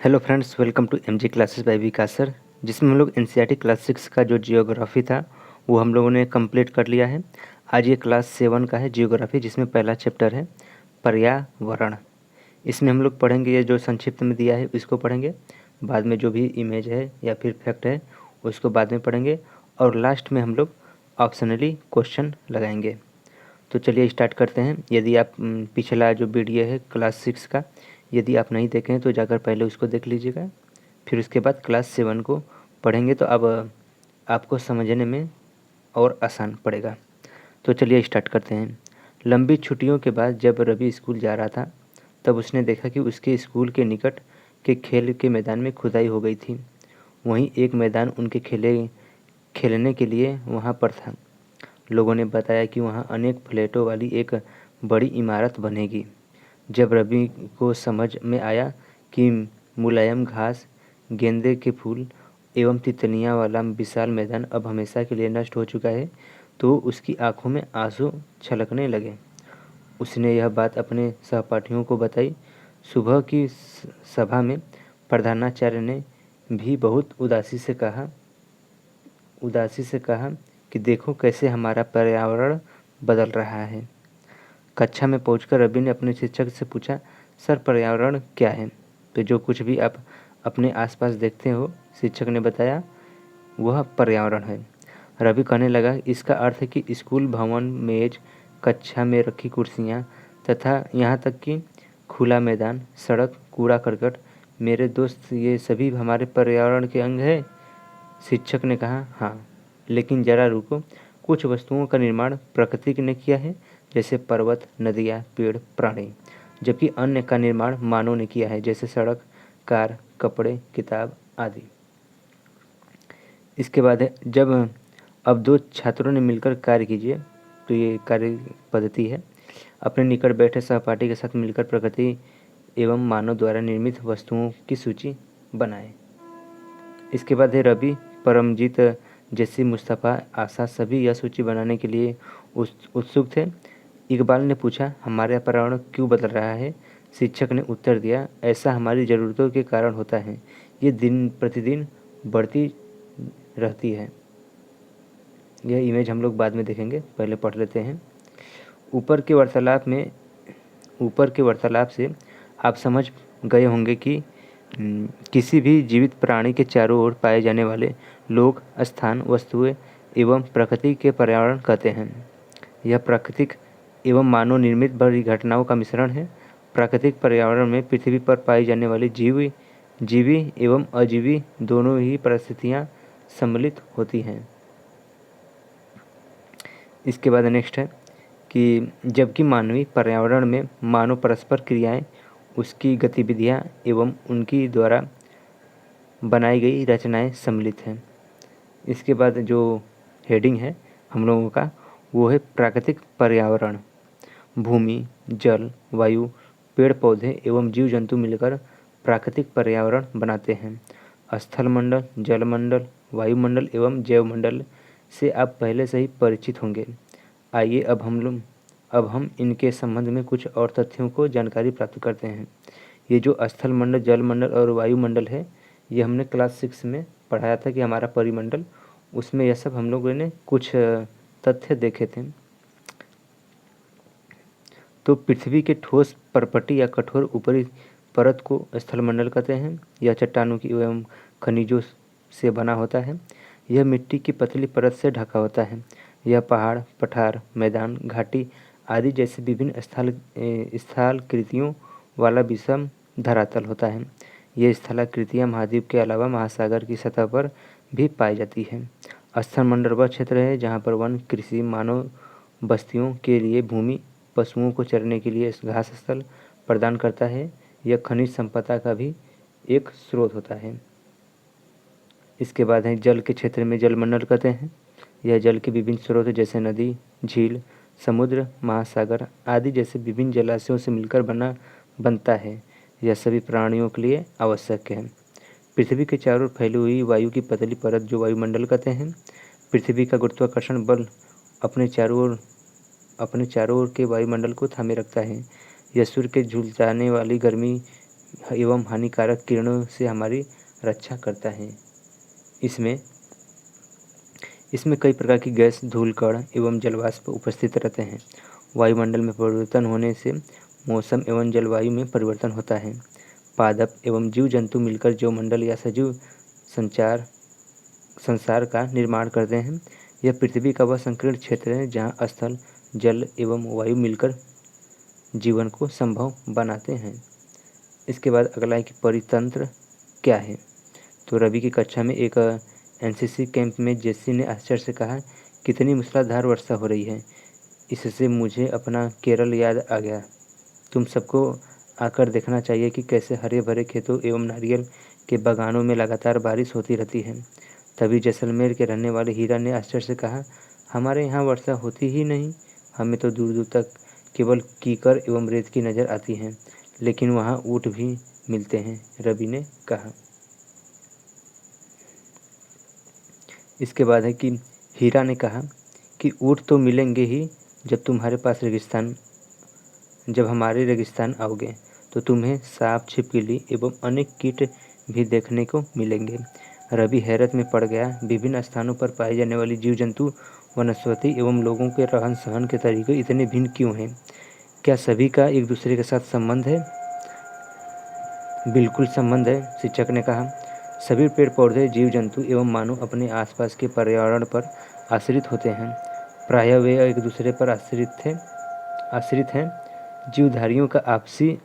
Hello friends, welcome to MG classes by Vikas sir. जिसमें हम लोग एनसीईआरटी क्लास 6 का जो जियोग्राफी था वो हम लोगों ने कंप्लीट कर लिया है। आज ये क्लास 7 का है जियोग्राफी, जिसमें पहला चैप्टर है पर्यावरण। इसमें हम लोग पढ़ेंगे, ये जो संक्षिप्त में दिया है इसको पढ़ेंगे, बाद में जो भी इमेज है या फिर फैक्ट है उसको बाद में पढ़ेंगे, और लास्ट में हम लोग ऑप्शनली क्वेश्चन लगाएंगे। तो चलिए स्टार्ट करते हैं। यदि आप पिछला जो वीडियो है क्लास 6 का यदि आप नहीं देखे हैं तो जाकर पहले उसको देख लीजिएगा, फिर उसके बाद क्लास 7 को पढ़ेंगे तो अब आपको समझने में और आसान पड़ेगा। तो चलिए स्टार्ट करते हैं। लंबी छुट्टियों के बाद जब रवि स्कूल जा रहा था तब उसने देखा कि उसके स्कूल के निकट के खेल के मैदान में खुदाई हो गई थी। वहीं एक मैदान उनके खेलने के लिए वहाँ पर था। लोगों ने बताया कि वहाँ अनेक फ्लैटों वाली एक बड़ी इमारत बनेगी। जब रवि को समझ में आया कि मुलायम घास, गेंदे के फूल एवं तितलियाँ वाला विशाल मैदान अब हमेशा के लिए नष्ट हो चुका है, तो उसकी आंखों में आंसू छलकने लगे। उसने यह बात अपने सहपाठियों को बताई। सुबह की सभा में प्रधानाचार्य ने भी बहुत उदासी से कहा कि देखो कैसे हमारा पर्यावरण बदल रहा है। कक्षा में पहुंचकर रवि ने अपने शिक्षक से पूछा, सर पर्यावरण क्या है? तो जो कुछ भी आप अपने आसपास देखते हो, शिक्षक ने बताया, वह पर्यावरण है। रवि कहने लगा, इसका अर्थ है कि स्कूल भवन, मेज, कक्षा में रखी कुर्सियाँ तथा यहाँ तक कि खुला मैदान, सड़क, कूड़ा करकट, मेरे दोस्त, ये सभी हमारे पर्यावरण के अंग है। शिक्षक ने कहा, हाँ, लेकिन जरा रुको, कुछ वस्तुओं का निर्माण प्रकृति ने किया है, जैसे पर्वत, नदियाँ, पेड़, प्राणी, जबकि अन्य का निर्माण मानव ने किया है, जैसे सड़क, कार, कपड़े, किताब आदि। इसके बाद है, जब अब दो छात्रों ने मिलकर कार्य कीजिए, तो ये कार्य पद्धति है। अपने निकट बैठे सहपाठी के साथ मिलकर प्रकृति एवं मानव द्वारा निर्मित वस्तुओं की सूची बनाएं। इसके बाद है रवि, परमजीत जैसी, मुस्तफ़ा, आशा सभी यह सूची बनाने के लिए उत्सुक थे। इकबाल ने पूछा, हमारा पर्यावरण क्यों बदल रहा है? शिक्षक ने उत्तर दिया, ऐसा हमारी ज़रूरतों के कारण होता है, ये दिन प्रतिदिन बढ़ती रहती है। यह इमेज हम लोग बाद में देखेंगे, पहले पढ़ लेते हैं। ऊपर के वार्तालाप से आप समझ गए होंगे कि किसी भी जीवित प्राणी के चारों ओर पाए जाने वाले लोग, स्थान, वस्तुएं एवं प्रकृति के पर्यावरण कहते हैं। यह प्राकृतिक एवं मानव निर्मित बड़ी घटनाओं का मिश्रण है। प्राकृतिक पर्यावरण में पृथ्वी पर पाई जाने वाली जीवी एवं अजीवी दोनों ही परिस्थितियाँ सम्मिलित होती हैं। इसके बाद नेक्स्ट है कि जबकि मानवीय पर्यावरण में मानव परस्पर क्रियाएं, उसकी गतिविधियां एवं उनकी द्वारा बनाई गई रचनाएं सम्मिलित हैं। इसके बाद जो हेडिंग है हम लोगों का वो है प्राकृतिक पर्यावरण। भूमि, जल, वायु, पेड़ पौधे एवं जीव जंतु मिलकर प्राकृतिक पर्यावरण बनाते हैं। स्थलमंडल, जलमंडल, वायुमंडल एवं जैवमंडल से आप पहले से ही परिचित होंगे। आइए अब हम इनके संबंध में कुछ और तथ्यों को जानकारी प्राप्त करते हैं। ये जो स्थलमंडल, जलमंडल और वायुमंडल है, ये हमने क्लास 6 में पढ़ाया था कि हमारा परिमंडल, उसमें यह सब हम लोगों ने कुछ तथ्य देखे थे। तो पृथ्वी के ठोस परपटी या कठोर ऊपरी परत को स्थलमंडल कहते हैं। यह चट्टानों की एवं खनिजों से बना होता है। यह मिट्टी की पतली परत से ढका होता है। यह पहाड़, पठार, मैदान, घाटी आदि जैसे विभिन्न स्थलाकृतियों वाला विषम धरातल होता है। ये स्थलाकृतियाँ महाद्वीप के अलावा महासागर की सतह पर भी पाई जाती है। स्थलमंडल वह क्षेत्र है जहाँ पर वन, कृषि, मानव बस्तियों के लिए भूमि, पशुओं को चरने के लिए घास स्थल प्रदान करता है। यह खनिज संपदा का भी एक स्रोत होता है। इसके बाद है जल के क्षेत्र में जलमंडल कहते हैं। यह जल के विभिन्न स्रोत जैसे नदी, झील, समुद्र, महासागर आदि जैसे विभिन्न जलाशयों से मिलकर बनता है। यह सभी प्राणियों के लिए आवश्यक है। पृथ्वी के चारों ओर फैली हुई वायु की पतली परत जो वायुमंडल कहते हैं। पृथ्वी का गुरुत्वाकर्षण बल अपने चारों ओर के वायुमंडल को थामे रखता है। यह सूर्य के झुलसाने वाली गर्मी एवं हानिकारक किरणों से हमारी रक्षा करता है। इसमें इसमें कई प्रकार की गैस, धूल कण एवं जलवाष्प उपस्थित रहते हैं। वायुमंडल में परिवर्तन होने से मौसम एवं जलवायु में परिवर्तन होता है। पादप एवं जीव जंतु मिलकर जैवमंडल या सजीव संसार का निर्माण करते हैं। यह पृथ्वी का वह संकीर्ण क्षेत्र है जहाँ स्थल, जल एवं वायु मिलकर जीवन को संभव बनाते हैं। इसके बाद अगला है कि परितंत्र क्या है। तो रवि की कक्षा में एक एनसीसी कैंप में जेसी ने आश्चर्य से कहा, कितनी मूसलाधार वर्षा हो रही है, इससे मुझे अपना केरल याद आ गया। तुम सबको आकर देखना चाहिए कि कैसे हरे भरे खेतों एवं नारियल के बागानों में लगातार बारिश होती रहती है। तभी जैसलमेर के रहने वाले हीरा ने आश्चर्य से कहा, हमारे यहाँ वर्षा होती ही नहीं, हमें तो दूर दूर तक केवल कीकर एवं रेत की नज़र आती है, लेकिन वहाँ ऊँट भी मिलते हैं, रवि ने कहा। इसके बाद है कि हीरा ने कहा कि ऊँट तो मिलेंगे ही, जब हमारे रेगिस्तान आओगे तो तुम्हें सांप, छिपकली एवं अनेक कीट भी देखने को मिलेंगे। रवि हैरत में पड़ गया। विभिन्न स्थानों पर पाए जाने वाली जीव जंतु, वनस्पति एवं लोगों के रहन सहन के तरीके इतने भिन्न क्यों हैं? क्या सभी का एक दूसरे के साथ संबंध है? बिल्कुल संबंध है, शिक्षक ने कहा। सभी पेड़ पौधे, जीव जंतु एवं मानव अपने आसपास के पर्यावरण पर आश्रित होते हैं। प्रायः वे एक दूसरे पर आश्रित हैं। जीवधारियों का आपसी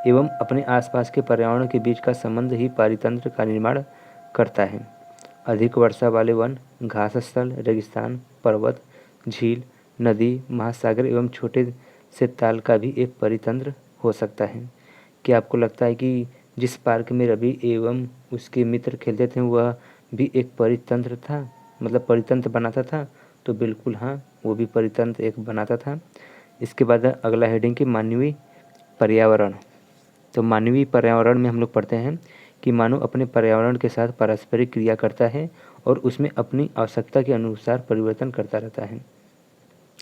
एवं अपने आसपास के पर्यावरण के बीच का संबंध ही पारितंत्र का निर्माण करता है। अधिक वर्षा वाले वन, घास स्थल, रेगिस्तान, पर्वत, झील, नदी, महासागर एवं छोटे से ताल का भी एक परितंत्र हो सकता है। क्या आपको लगता है कि जिस पार्क में रवि एवं उसके मित्र खेलते थे वह भी एक परितंत्र था, मतलब परितंत्र बनाता था? तो बिल्कुल हाँ, वो भी परितंत्र एक बनाता था। इसके बाद अगला हेडिंग कि मानवीय पर्यावरण। तो मानवीय पर्यावरण में हम लोग पढ़ते हैं कि मानव अपने पर्यावरण के साथ पारस्परिक क्रिया करता है और उसमें अपनी आवश्यकता के अनुसार परिवर्तन करता रहता है।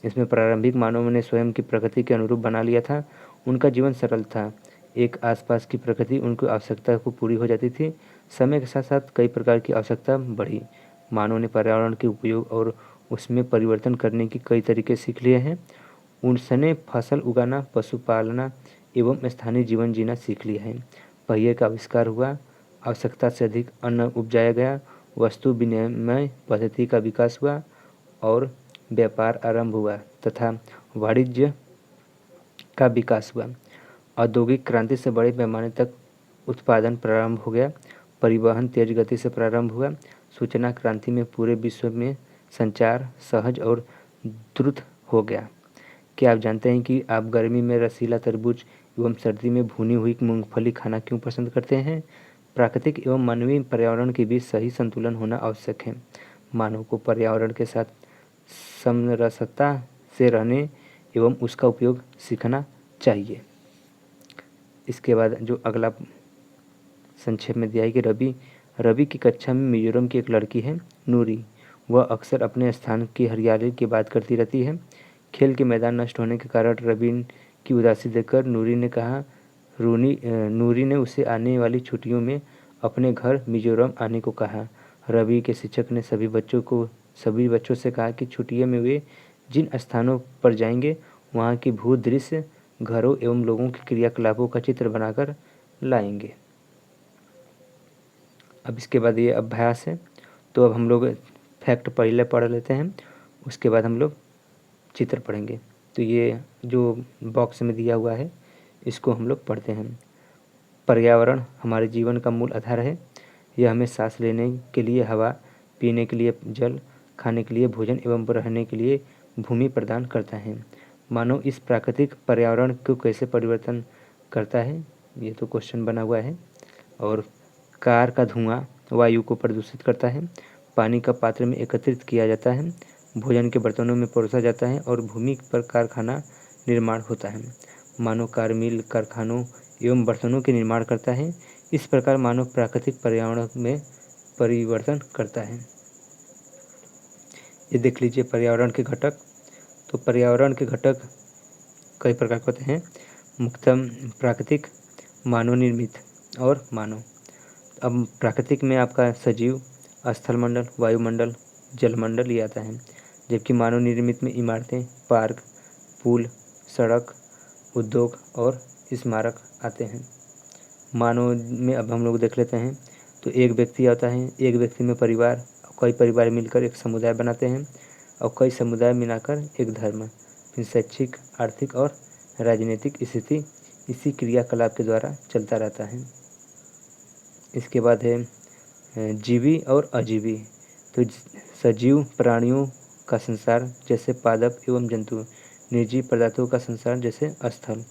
इसमें प्रारंभिक मानव ने स्वयं की प्रकृति के अनुरूप बना लिया था। उनका जीवन सरल था। एक आसपास की प्रकृति उनकी आवश्यकता को पूरी हो जाती थी। समय के साथ साथ कई प्रकार की आवश्यकता बढ़ी। मानव ने पर्यावरण के उपयोग और उसमें परिवर्तन करने की कई तरीके सीख लिए हैं। उसने फसल उगाना, पशुपालना एवं स्थानीय जीवन जीना सीख लिया है। पहिए का आविष्कार हुआ, आवश्यकता से अधिक अन्न उपजाया गया, वस्तु विनिमय पद्धति का विकास हुआ और व्यापार आरंभ हुआ तथा वाणिज्य का विकास हुआ। औद्योगिक क्रांति से बड़े पैमाने तक उत्पादन प्रारंभ हो गया। परिवहन तेज गति से प्रारंभ हुआ। सूचना क्रांति में पूरे विश्व में संचार सहज और द्रुत हो गया। क्या आप जानते हैं कि आप गर्मी में रसीला तरबूज एवं सर्दी में भुनी हुई मूंगफली खाना क्यों पसंद करते हैं? प्राकृतिक एवं मानवीय पर्यावरण के बीच सही संतुलन होना आवश्यक है। मानव को पर्यावरण के साथ समरसता से रहने एवं उसका उपयोग सीखना चाहिए। इसके बाद जो अगला संक्षेप में दिया है कि रवि की कक्षा में मिजोरम की एक लड़की है, नूरी। वह अक्सर अपने स्थान की हरियाली की बात करती रहती है। खेल के मैदान नष्ट होने के कारण रवि की उदासी देखकर नूरी ने उसे आने वाली छुट्टियों में अपने घर मिजोरम आने को कहा। रवि के शिक्षक ने सभी बच्चों से कहा कि छुट्टियों में वे जिन स्थानों पर जाएंगे वहाँ की भू दृश्य, घरों एवं लोगों के क्रियाकलापों का चित्र बनाकर लाएंगे। अब इसके बाद ये अभ्यास है। तो अब हम लोग फैक्ट पहले पढ़ लेते हैं, उसके बाद हम लोग चित्र पढ़ेंगे। तो ये जो बॉक्स में दिया हुआ है इसको हम लोग पढ़ते हैं। पर्यावरण हमारे जीवन का मूल आधार है। यह हमें सांस लेने के लिए हवा, पीने के लिए जल, खाने के लिए भोजन एवं रहने के लिए भूमि प्रदान करता है। मानव इस प्राकृतिक पर्यावरण को कैसे परिवर्तन करता है, ये तो क्वेश्चन बना हुआ है। और कार का धुआं वायु को प्रदूषित करता है। पानी का पात्र में एकत्रित किया जाता है, भोजन के बर्तनों में परोसा जाता है और भूमि पर कारखाना निर्माण होता है। मानव कार, मिल, कारखानों एवं बर्तनों के निर्माण करता है। इस प्रकार मानव प्राकृतिक पर्यावरण में परिवर्तन करता है। ये देख लीजिए पर्यावरण के घटक। तो पर्यावरण के घटक कई प्रकार के होते हैं। मुख्यतः प्राकृतिक, मानव निर्मित और मानव। अब प्राकृतिक में आपका सजीव, स्थलमंडल, वायुमंडल, जलमंडल ये आता है, जबकि मानव निर्मित में इमारतें, पार्क, पुल, सड़क, उद्योग और स्मारक आते हैं। मानव में अब हम लोग देख लेते हैं, तो एक व्यक्ति आता है, एक व्यक्ति में परिवार, कई परिवार मिलकर एक समुदाय बनाते हैं और कई समुदाय मिलाकर एक धर्म, फिर शैक्षिक, आर्थिक और राजनीतिक स्थिति इसी क्रियाकलाप के द्वारा चलता रहता है। इसके बाद है जीवी और अजीवी। तो सजीव प्राणियों का संसार जैसे पादप एवं जंतु, निर्जीव पदार्थों का संसार जैसे स्थल,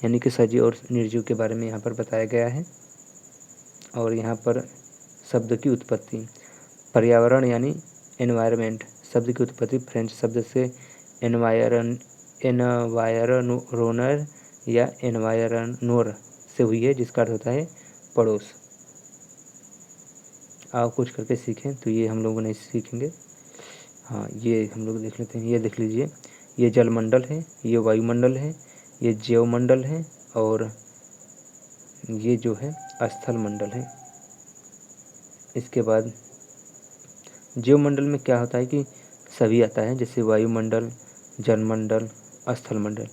यानी कि सजीव और निर्जीव के बारे में यहाँ पर बताया गया है। और यहाँ पर शब्द की उत्पत्ति, पर्यावरण यानी एनवायरनमेंट शब्द की उत्पत्ति फ्रेंच शब्द से एनवायरनोर या एनवायरनोर से हुई है, जिसका अर्थ होता है पड़ोस। आप कुछ करके सीखें, तो ये हम लोगों ने सीखेंगे। हाँ, ये हम लोग देख लेते हैं, ये देख लीजिए, ये जलमंडल है, ये वायुमंडल है, ये जैवमंडल है और ये जो है स्थल मंडल है। इसके बाद जैवमंडल में क्या होता है कि सभी आता है, जैसे वायुमंडल, जलमंडल, स्थलमंडल,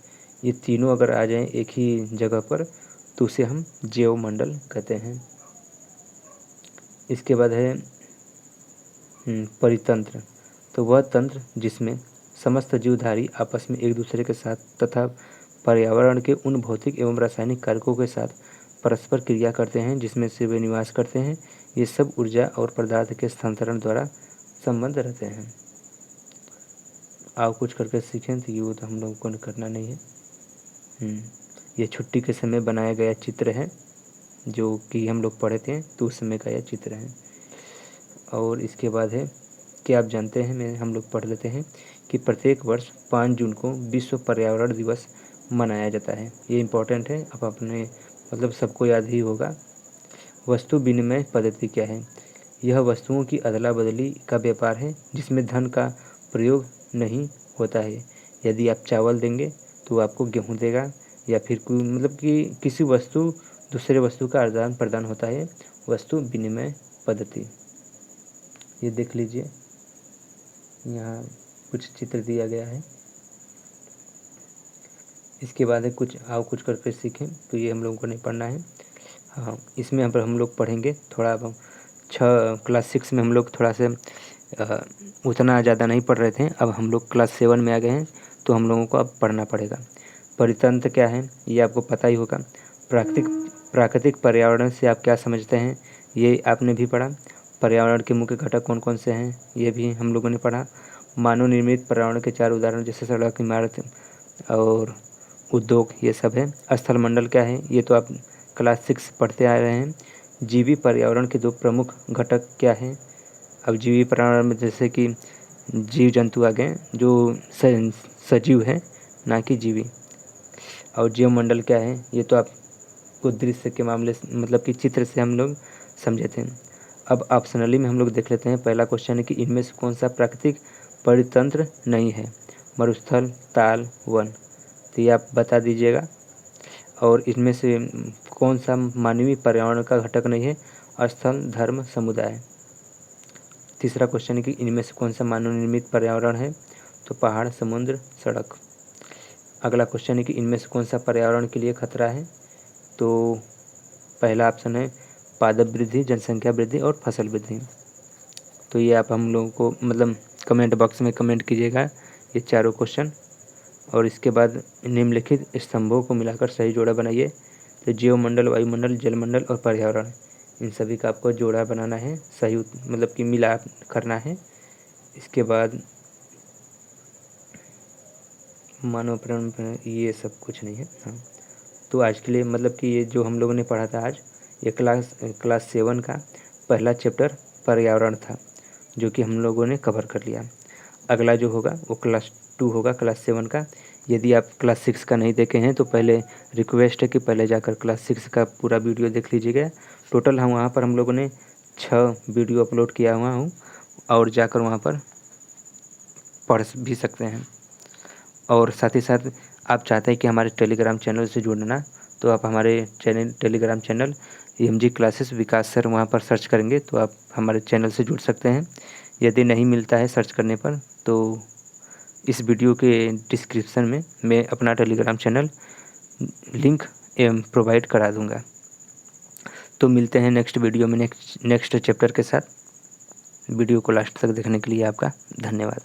ये तीनों अगर आ जाएं एक ही जगह पर तो उसे हम जैवमंडल कहते हैं। इसके बाद है परितंत्र। तो वह तंत्र जिसमें समस्त जीवधारी आपस में एक दूसरे के साथ तथा पर्यावरण के उन भौतिक एवं रासायनिक कारकों के साथ परस्पर क्रिया करते हैं जिसमें से वे निवास करते हैं, ये सब ऊर्जा और पदार्थ के स्थानांतरण द्वारा संबंध रहते हैं। आप कुछ करके सीखें, तो ये तो हम लोगों को करना नहीं है। ये छुट्टी के समय बनाया गया चित्र है, जो कि हम लोग पढ़े थे, तो उस समय का यह चित्र है। और इसके बाद है कि आप जानते हैं, हम लोग पढ़ लेते हैं कि प्रत्येक वर्ष 5 जून को विश्व पर्यावरण दिवस मनाया जाता है। ये इम्पोर्टेंट है, अब अपने मतलब सबको याद ही होगा। वस्तु विनिमय पद्धति क्या है? यह वस्तुओं की अदला बदली का व्यापार है जिसमें धन का प्रयोग नहीं होता है। यदि आप चावल देंगे तो आपको गेहूँ देगा, या फिर कोई मतलब कि किसी वस्तु दूसरे वस्तु का आदान प्रदान होता है, वस्तु विनिमय पद्धति। ये देख लीजिए, यहाँ कुछ चित्र दिया गया है। इसके बाद है कुछ कुछ करके सीखें, तो ये हम लोगों को नहीं पढ़ना है। हाँ, इसमें यहाँ पर हम लोग पढ़ेंगे थोड़ा। अब क्लास 6 में हम लोग थोड़ा से उतना ज़्यादा नहीं पढ़ रहे थे, अब हम लोग क्लास 7 में आ गए हैं, तो हम लोगों को अब पढ़ना पड़ेगा। परितंत्र क्या है ये आपको पता ही होगा। प्राकृतिक पर्यावरण से आप क्या समझते हैं, ये आपने भी पढ़ा। पर्यावरण के मुख्य घटक कौन कौन से हैं, ये भी हम लोगों ने पढ़ा। मानव निर्मित पर्यावरण के 4 उदाहरण जैसे सड़क, इमारत और उद्योग, ये सब है। स्थलमंडल क्या है, ये तो आप क्लास 6 पढ़ते आ रहे हैं। जीवी पर्यावरण के 2 प्रमुख घटक क्या हैं? अब जीवी पर्यावरण में जैसे कि जीव जंतु आ गए जो सजीव है, ना कि जीवी। और जीवमंडल क्या है, ये तो आपको दृश्य के मामले से मतलब कि चित्र से हम लोग समझे थे। अब ऑप्शनली में हम लोग देख लेते हैं। पहला क्वेश्चन है कि इनमें से कौन सा प्राकृतिक परितंत्र नहीं है? मरुस्थल, ताल, वन। तो ये आप बता दीजिएगा। और इसमें से कौन सा मानवीय पर्यावरण का घटक नहीं है? स्थल, धर्म, समुदाय। तीसरा क्वेश्चन है कि इनमें से कौन सा मानव निर्मित पर्यावरण है? तो पहाड़, समुद्र, सड़क। अगला क्वेश्चन है कि इनमें से कौन सा पर्यावरण के लिए खतरा है? तो पहला ऑप्शन है पादप वृद्धि, जनसंख्या वृद्धि और फसल वृद्धि। तो ये आप हम लोगों को मतलब कमेंट बॉक्स में कमेंट कीजिएगा ये चारों क्वेश्चन। और इसके बाद निम्नलिखित स्तंभों को मिलाकर सही जोड़ा बनाइए। तो जीवमंडल, वायुमंडल, जलमंडल और पर्यावरण, इन सभी का आपको जोड़ा बनाना है, सही मतलब कि मिला करना है। इसके बाद मानव प्राण, ये सब कुछ नहीं है। हाँ, तो आज के लिए मतलब कि ये जो हम लोगों ने पढ़ा था आज, ये क्लास 7 का पहला चैप्टर पर्यावरण था, जो कि हम लोगों ने कवर कर लिया। अगला जो होगा वो क्लास 2 होगा, क्लास 7 का। यदि आप क्लास 6 का नहीं देखे हैं तो पहले रिक्वेस्ट है कि पहले जाकर क्लास 6 का पूरा वीडियो देख लीजिएगा। टोटल वहाँ पर हम लोगों ने 6 वीडियो अपलोड किया हुआ हूँ, और जाकर वहाँ पर पढ़ भी सकते हैं। और साथ ही साथ आप चाहते हैं कि हमारे टेलीग्राम चैनल से जुड़ना, तो आप हमारे टेलीग्राम चैनल EMG क्लासेस विकास सर, वहाँ पर सर्च करेंगे तो आप हमारे चैनल से जुड़ सकते हैं। यदि नहीं मिलता है सर्च करने पर तो इस वीडियो के डिस्क्रिप्शन में मैं अपना टेलीग्राम चैनल लिंक प्रोवाइड करा दूँगा। तो मिलते हैं नेक्स्ट वीडियो में नेक्स्ट चैप्टर के साथ। वीडियो को लास्ट तक देखने के लिए आपका धन्यवाद।